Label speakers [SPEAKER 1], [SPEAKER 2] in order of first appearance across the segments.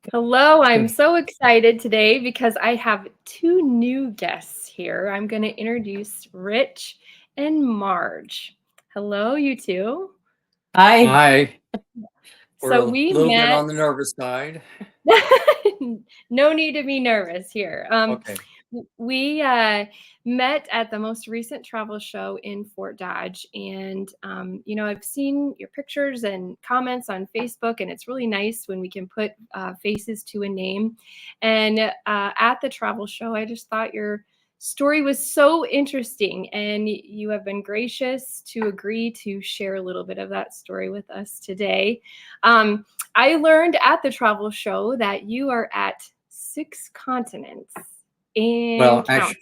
[SPEAKER 1] Hello, I'm so excited today because I have two new guests here. I'm going to introduce Rich and Marge. Hello, you two.
[SPEAKER 2] Hi.
[SPEAKER 3] Hi, we're
[SPEAKER 1] So
[SPEAKER 3] a
[SPEAKER 1] we
[SPEAKER 3] little bit
[SPEAKER 1] met.
[SPEAKER 3] on the nervous side.
[SPEAKER 1] No need to be nervous here.
[SPEAKER 3] Okay.
[SPEAKER 1] We met at the most recent travel show in Fort Dodge, and I've seen your pictures and comments on Facebook, and it's really nice when we can put faces to a name. And at the travel show, I just thought your story was so interesting, and you have been gracious to agree to share a little bit of that story with us today. Um, I learned at the travel show that you are at 6 continents and
[SPEAKER 3] Well,
[SPEAKER 1] counting.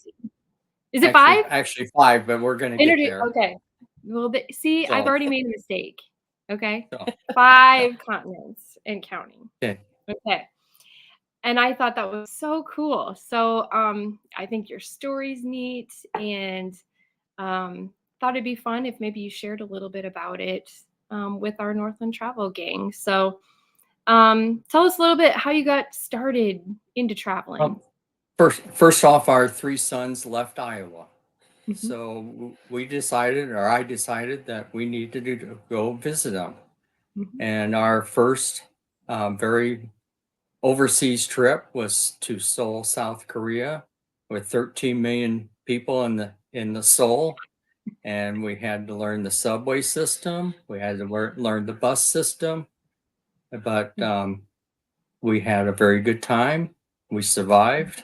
[SPEAKER 1] Is it five?
[SPEAKER 3] actually five, but we're gonna get
[SPEAKER 1] Introduce.
[SPEAKER 3] there.
[SPEAKER 1] Okay. Well, see, I've
[SPEAKER 3] So,
[SPEAKER 1] already made a mistake. Okay.
[SPEAKER 3] so
[SPEAKER 1] 5 continents and counting.
[SPEAKER 3] okay.
[SPEAKER 1] Okay. And I thought that was so cool. So I think your story's neat, and thought it'd be fun if maybe you shared a little bit about it with our Northland Travel gang. So tell us a little bit how you got started into traveling.
[SPEAKER 3] Um, first off, our three sons left Iowa,
[SPEAKER 1] Mhm,
[SPEAKER 3] so we decided, or I decided, that we needed to go visit them.
[SPEAKER 1] mhm,
[SPEAKER 3] And our first very overseas trip was to Seoul, South Korea, with 13 million people in the Seoul. And we had to learn the subway system. We had to learn the bus system, but we had a very good time. We survived.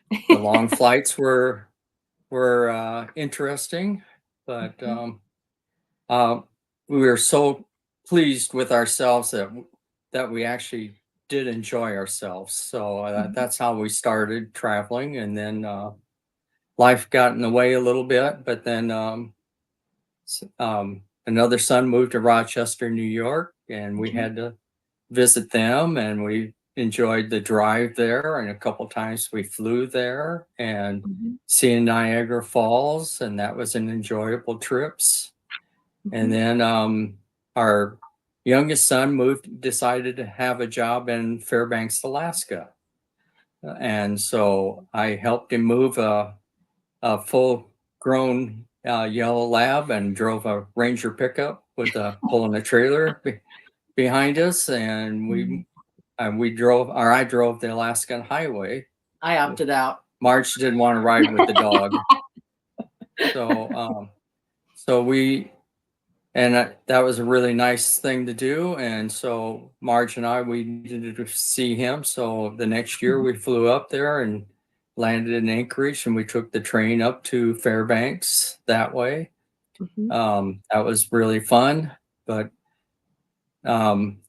[SPEAKER 3] The long flights were interesting, but
[SPEAKER 1] mhm,
[SPEAKER 3] uh, we were so pleased with ourselves that we actually did enjoy ourselves. So
[SPEAKER 1] mhm,
[SPEAKER 3] that's how we started traveling, and then life got in the way a little bit. But then another son moved to Rochester, New York, and we
[SPEAKER 1] mhm,
[SPEAKER 3] had to visit them, and we enjoyed the drive there. And a couple times we flew there and
[SPEAKER 1] mhm,
[SPEAKER 3] seeing Niagara Falls, and that was an enjoyable trips. And
[SPEAKER 1] mhm,
[SPEAKER 3] then our youngest son decided to have a job in Fairbanks, Alaska, and so I helped him move a full grown yellow lab and drove a Ranger pickup with pulling a trailer behind us, and
[SPEAKER 1] mhm.
[SPEAKER 3] we drove, or I drove the Alaskan Highway.
[SPEAKER 2] I opted out.
[SPEAKER 3] March didn't want to ride with the dog, so so we and that was a really nice thing to do. And so Marge and we needed to see him. So the next year we flew up there and landed in Anchorage, and we took the train up to Fairbanks that way.
[SPEAKER 1] Mhm.
[SPEAKER 3] That was really fun, but um,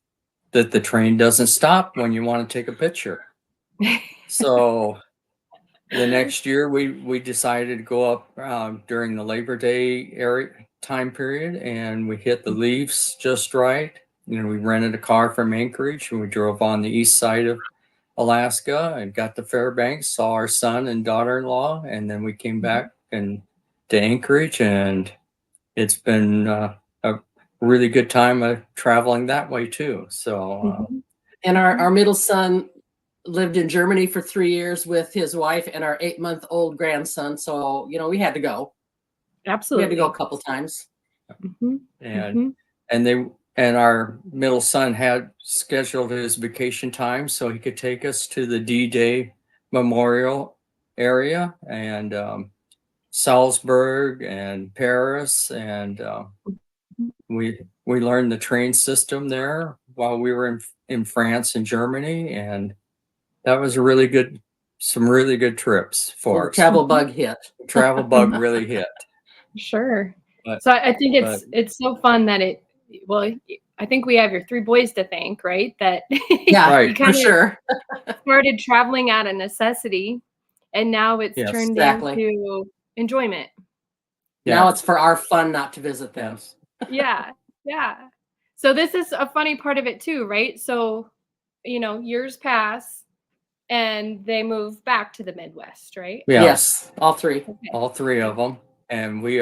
[SPEAKER 3] that the train doesn't stop when you want to take a picture. So the next year we decided to go up during the Labor Day area time period, and we hit the leaves just right. We rented a car from Anchorage, and we drove on the east side of Alaska and got to Fairbanks, saw our son and daughter-in-law, and then we came
[SPEAKER 1] Mhm,
[SPEAKER 3] back and to Anchorage, and it's been a really good time traveling that way too. So
[SPEAKER 1] mhm,
[SPEAKER 2] And our
[SPEAKER 1] mhm.
[SPEAKER 2] middle son lived in Germany for 3 years with his wife and our 8-month-old grandson. So, we had to go. We had to go a
[SPEAKER 1] Absolutely.
[SPEAKER 2] couple times.
[SPEAKER 1] Mhm,
[SPEAKER 3] and
[SPEAKER 1] mhm,
[SPEAKER 3] and they and our middle son had scheduled his vacation time so he could take us to the D-Day memorial area, and Salzburg and Paris, and
[SPEAKER 1] mhm.
[SPEAKER 3] we learned the train system there while we were in France and Germany, and that was some really good trips
[SPEAKER 2] Well, the
[SPEAKER 3] for us.
[SPEAKER 2] travel
[SPEAKER 1] Mhm.
[SPEAKER 2] bug hit.
[SPEAKER 3] Travel bug really hit,
[SPEAKER 1] Sure.
[SPEAKER 3] but
[SPEAKER 1] So I think
[SPEAKER 3] but
[SPEAKER 1] it's so fun that well, I think we have your three boys to thank, right? That
[SPEAKER 2] Yeah,
[SPEAKER 1] you
[SPEAKER 3] right,
[SPEAKER 2] for
[SPEAKER 1] kind of
[SPEAKER 2] sure.
[SPEAKER 1] started traveling out of necessity, and now it's
[SPEAKER 3] yes,
[SPEAKER 1] turned
[SPEAKER 2] Exactly.
[SPEAKER 1] into enjoyment.
[SPEAKER 2] Now
[SPEAKER 3] yeah,
[SPEAKER 2] it's for our fun not to visit them.
[SPEAKER 3] yes.
[SPEAKER 1] Yeah, yeah. So this is a funny part of it too, right? So, years pass and they move back to the Midwest, right?
[SPEAKER 3] Yes,
[SPEAKER 2] Yes, all three.
[SPEAKER 1] Okay.
[SPEAKER 3] all three
[SPEAKER 1] Okay.
[SPEAKER 3] of them, and we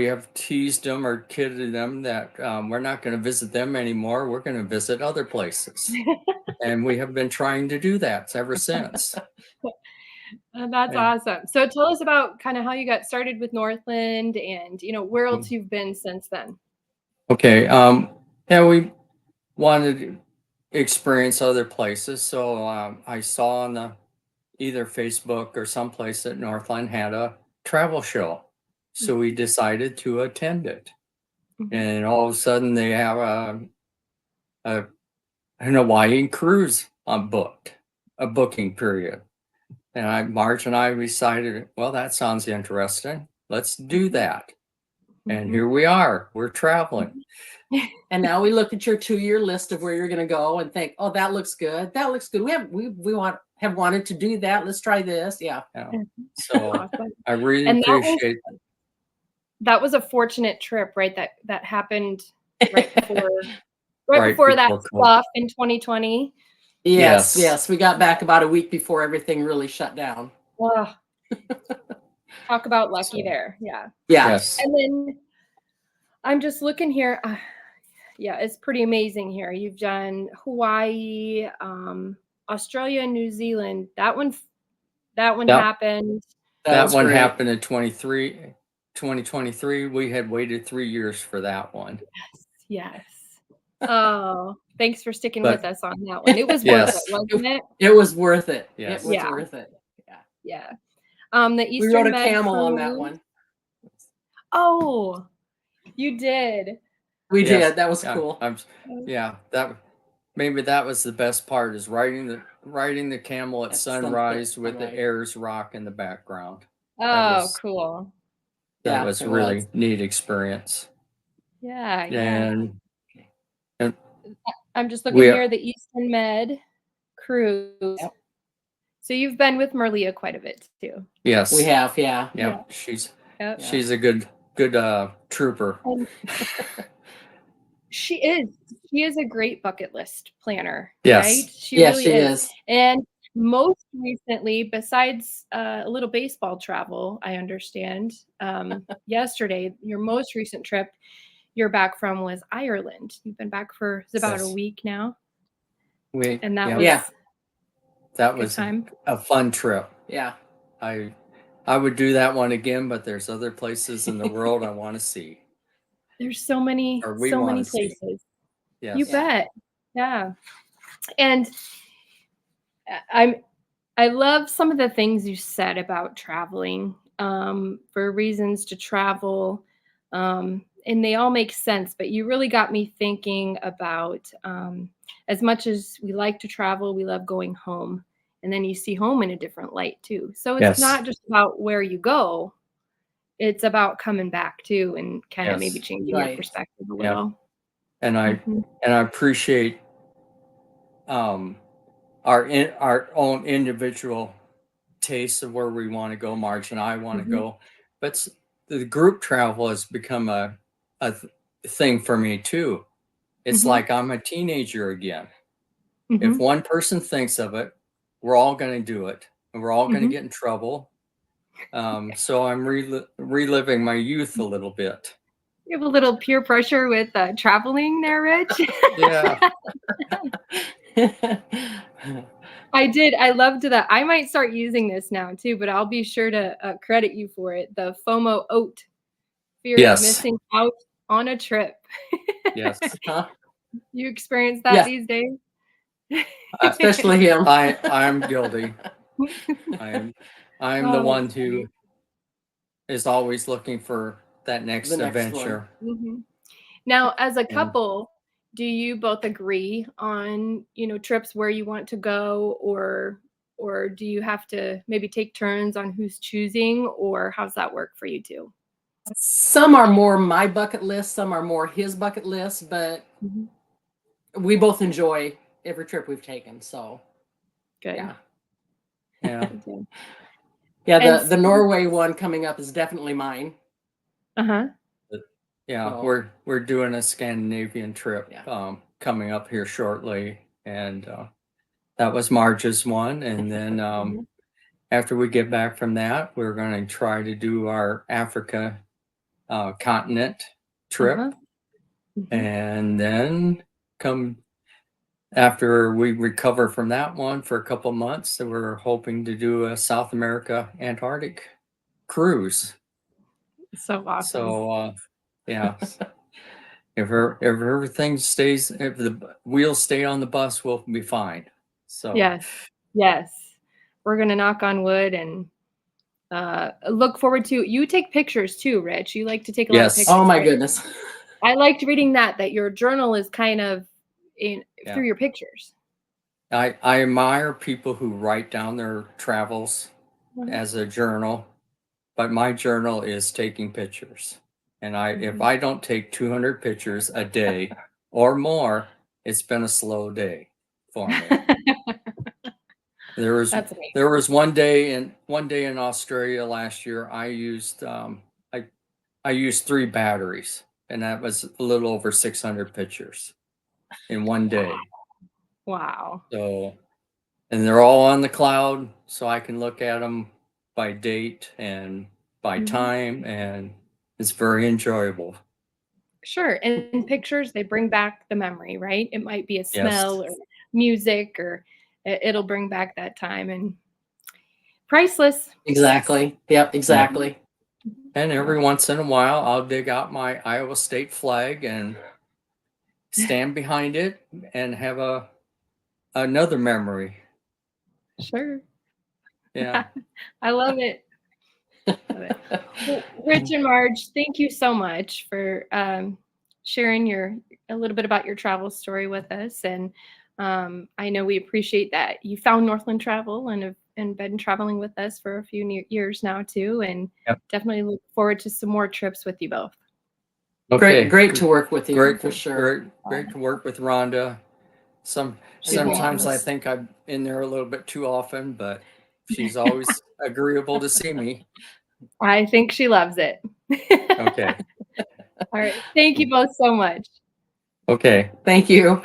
[SPEAKER 3] have teased them or kidded them that we're not going to visit them anymore. We're going to visit other places. and we have been trying to do that ever since.
[SPEAKER 1] That's
[SPEAKER 3] And,
[SPEAKER 1] awesome. So tell us about kind of how you got started with Northland and, where else
[SPEAKER 3] mm,
[SPEAKER 1] you've been since then.
[SPEAKER 3] okay. Yeah, we wanted to experience other places. So I saw on either Facebook or someplace that Northland had a travel show. So we decided to attend it.
[SPEAKER 1] Mhm.
[SPEAKER 3] And all of a sudden they have an Hawaiian cruise booked, a booking period. And Marge and I decided, well, that sounds interesting. Let's do that. And
[SPEAKER 1] Mhm.
[SPEAKER 3] here we are. We're traveling.
[SPEAKER 2] And now we look at your 2-year list of where you're going to go and think, oh, that looks good. That looks good. We have wanted to do that. Let's try this. Yeah.
[SPEAKER 3] Yeah. So
[SPEAKER 1] Awesome.
[SPEAKER 3] I really
[SPEAKER 1] And
[SPEAKER 3] appreciate
[SPEAKER 1] that was a fortunate trip, right? That happened right before
[SPEAKER 3] right
[SPEAKER 1] before that
[SPEAKER 3] before COVID.
[SPEAKER 1] stuff in 2020.
[SPEAKER 2] Yes.
[SPEAKER 3] Yes.
[SPEAKER 2] Yes. We got back about a week before everything really shut down.
[SPEAKER 1] Ugh, talk about lucky
[SPEAKER 3] So,
[SPEAKER 1] there. Yeah.
[SPEAKER 2] Yeah.
[SPEAKER 3] yes.
[SPEAKER 1] And then I'm just looking here. Yeah, it's pretty amazing here. You've done Hawaii, Australia, and New Zealand. That one
[SPEAKER 3] That,
[SPEAKER 1] happened.
[SPEAKER 3] that
[SPEAKER 2] was
[SPEAKER 3] one
[SPEAKER 2] great.
[SPEAKER 3] happened in 2023. We had waited 3 years for that one.
[SPEAKER 1] Yes. Oh, thanks for sticking
[SPEAKER 3] But
[SPEAKER 1] with us on that one. It was worth it,
[SPEAKER 3] yes.
[SPEAKER 1] wasn't it?
[SPEAKER 2] It was worth it.
[SPEAKER 3] Yes.
[SPEAKER 2] It was
[SPEAKER 1] Yeah.
[SPEAKER 2] worth it. Yeah.
[SPEAKER 1] Yeah. The
[SPEAKER 2] We
[SPEAKER 1] Eastern
[SPEAKER 2] rode a
[SPEAKER 1] Med
[SPEAKER 2] camel on that
[SPEAKER 1] cruise.
[SPEAKER 2] one.
[SPEAKER 1] Oh, you did.
[SPEAKER 2] We
[SPEAKER 3] Yes.
[SPEAKER 2] did. That was
[SPEAKER 3] Yeah,
[SPEAKER 2] cool.
[SPEAKER 3] yeah, maybe that was the best part is riding the camel at
[SPEAKER 2] At
[SPEAKER 3] sunrise with the
[SPEAKER 2] sunrise.
[SPEAKER 3] Ayers Rock in the background.
[SPEAKER 1] Oh,
[SPEAKER 3] was-
[SPEAKER 1] cool.
[SPEAKER 3] That
[SPEAKER 2] Yeah,
[SPEAKER 3] was
[SPEAKER 2] it
[SPEAKER 3] a really
[SPEAKER 2] was.
[SPEAKER 3] neat experience.
[SPEAKER 1] Yeah, yeah.
[SPEAKER 3] And
[SPEAKER 1] I'm just looking
[SPEAKER 3] we
[SPEAKER 1] here, the Eastern Med cruise.
[SPEAKER 2] Yep.
[SPEAKER 1] So you've been with Marlia quite a bit too.
[SPEAKER 3] yes,
[SPEAKER 2] We have. Yeah.
[SPEAKER 3] yeah,
[SPEAKER 1] Yep.
[SPEAKER 3] she's a good trooper.
[SPEAKER 1] And she is a great bucket list planner,
[SPEAKER 3] Yes.
[SPEAKER 1] right? She
[SPEAKER 2] Yes,
[SPEAKER 1] really
[SPEAKER 2] she
[SPEAKER 1] is.
[SPEAKER 2] is.
[SPEAKER 1] And most recently, besides a little baseball travel, I understand, yesterday, your most recent trip you're back from was Ireland. You've been back for it's about a
[SPEAKER 3] Yes.
[SPEAKER 1] week now,
[SPEAKER 3] We
[SPEAKER 1] and that
[SPEAKER 3] yeah,
[SPEAKER 1] was
[SPEAKER 2] Yeah.
[SPEAKER 3] that
[SPEAKER 1] good
[SPEAKER 3] was
[SPEAKER 1] time.
[SPEAKER 3] a fun trip.
[SPEAKER 2] Yeah.
[SPEAKER 3] I would do that one again, but there's other places in the world I want to see.
[SPEAKER 1] There's so many
[SPEAKER 3] Or we wanna see.
[SPEAKER 1] places.
[SPEAKER 3] Yes.
[SPEAKER 1] You
[SPEAKER 2] Yeah.
[SPEAKER 1] bet. Yeah. And I love some of the things you said about traveling, for reasons to travel. And they all make sense, but you really got me thinking about, as much as we like to travel, we love going home. And then you see home in a different light too. So it's
[SPEAKER 3] Yes.
[SPEAKER 1] not just about where you go, it's about coming back too and kind of maybe
[SPEAKER 3] Yes.
[SPEAKER 1] changing your
[SPEAKER 2] Right.
[SPEAKER 1] perspective a
[SPEAKER 3] Yeah.
[SPEAKER 1] little.
[SPEAKER 3] And I
[SPEAKER 1] Mhm.
[SPEAKER 3] appreciate our own individual tastes of where we want to go. Marge and I want to
[SPEAKER 1] Mhm.
[SPEAKER 3] go, but the group travel has become a thing for me too. It's
[SPEAKER 1] Mhm.
[SPEAKER 3] like I'm a teenager again. If
[SPEAKER 1] Mhm.
[SPEAKER 3] one person thinks of it, we're all going to do it, and we're all going to
[SPEAKER 1] Mhm.
[SPEAKER 3] get in trouble. So I'm reliving my youth a little bit.
[SPEAKER 1] You have a little peer pressure with traveling there, Rich.
[SPEAKER 3] Yeah.
[SPEAKER 1] I did. I loved that. I might start using this now too, but I'll be sure to credit you for it. The FOMO oat, fear of
[SPEAKER 3] Yes.
[SPEAKER 1] missing out on a trip.
[SPEAKER 3] Yes.
[SPEAKER 2] Huh?
[SPEAKER 1] You experience that
[SPEAKER 2] Yeah.
[SPEAKER 1] these days?
[SPEAKER 2] Especially him.
[SPEAKER 3] I'm guilty. I'm the
[SPEAKER 1] Oh,
[SPEAKER 3] one
[SPEAKER 1] that's
[SPEAKER 3] who
[SPEAKER 1] funny.
[SPEAKER 3] is always looking for that next
[SPEAKER 2] The next one.
[SPEAKER 3] adventure.
[SPEAKER 1] Mhm. Now, as a
[SPEAKER 3] And
[SPEAKER 1] couple, do you both agree on, trips where you want to go, or do you have to maybe take turns on who's choosing, or how's that work for you two?
[SPEAKER 2] Some are more my bucket list, some are more his bucket list, but
[SPEAKER 1] Mhm.
[SPEAKER 2] we both enjoy every trip we've taken. So
[SPEAKER 1] Good.
[SPEAKER 2] yeah.
[SPEAKER 3] yeah,
[SPEAKER 1] Good.
[SPEAKER 2] Yeah,
[SPEAKER 1] And
[SPEAKER 2] the Norway one coming up is definitely mine.
[SPEAKER 1] uh-huh.
[SPEAKER 3] yeah,
[SPEAKER 2] So
[SPEAKER 3] we're doing a Scandinavian trip
[SPEAKER 2] Yeah.
[SPEAKER 3] coming up here shortly, and that was March's one, and then
[SPEAKER 1] Mhm.
[SPEAKER 3] after we get back from that, we're going to try to do our Africa continent trip,
[SPEAKER 1] Uh-huh. Mhm.
[SPEAKER 3] and then come after we recover from that one for a couple months, so we're hoping to do a South America Antarctic cruise.
[SPEAKER 1] So awesome.
[SPEAKER 3] So yeah, if everything stays, if the wheels stay on the bus, we'll be fine. So
[SPEAKER 1] Yes. We're gonna knock on wood and look forward to. You take pictures too, Rich. You like to take a lot of
[SPEAKER 3] yes,
[SPEAKER 1] pictures.
[SPEAKER 2] Oh my goodness.
[SPEAKER 1] I liked reading that your journal is kind of through your pictures.
[SPEAKER 3] I admire people who write down their travels as a journal, but my journal is taking pictures. And if I don't take 200 pictures a day or more, it's been a slow day for me. There was one day in Australia last year. I used I used 3 batteries, and that was a little over 600 pictures in one day.
[SPEAKER 1] Wow.
[SPEAKER 3] So, and they're all on the cloud, so I can look at them by date and by time, and it's very enjoyable.
[SPEAKER 1] Sure. And pictures, they bring back the memory, right? It might be a smell or
[SPEAKER 3] Yes,
[SPEAKER 1] music, or it'll bring back that time, and priceless.
[SPEAKER 2] Exactly. Yep, exactly.
[SPEAKER 3] and every once in a while, I'll dig out my Iowa State flag and stand behind it and have another memory.
[SPEAKER 1] Sure.
[SPEAKER 3] Yeah.
[SPEAKER 1] I love it. Love it. Well, Rich and Marge, thank you so much for sharing a little bit about your travel story with us. And I know we appreciate that you found Northland Travel and have been traveling with us for a few years now too. And
[SPEAKER 3] Yep.
[SPEAKER 1] definitely look forward to some more trips with you both.
[SPEAKER 3] Okay.
[SPEAKER 2] Great to work with you,
[SPEAKER 3] Great,
[SPEAKER 2] for sure.
[SPEAKER 3] great to work with Rhonda. Sometimes I think I'm in there a little bit too often, but she's always agreeable to see me.
[SPEAKER 1] I think she loves it.
[SPEAKER 3] Okay.
[SPEAKER 1] All right. Thank you both so much.
[SPEAKER 3] Okay.
[SPEAKER 2] Thank you.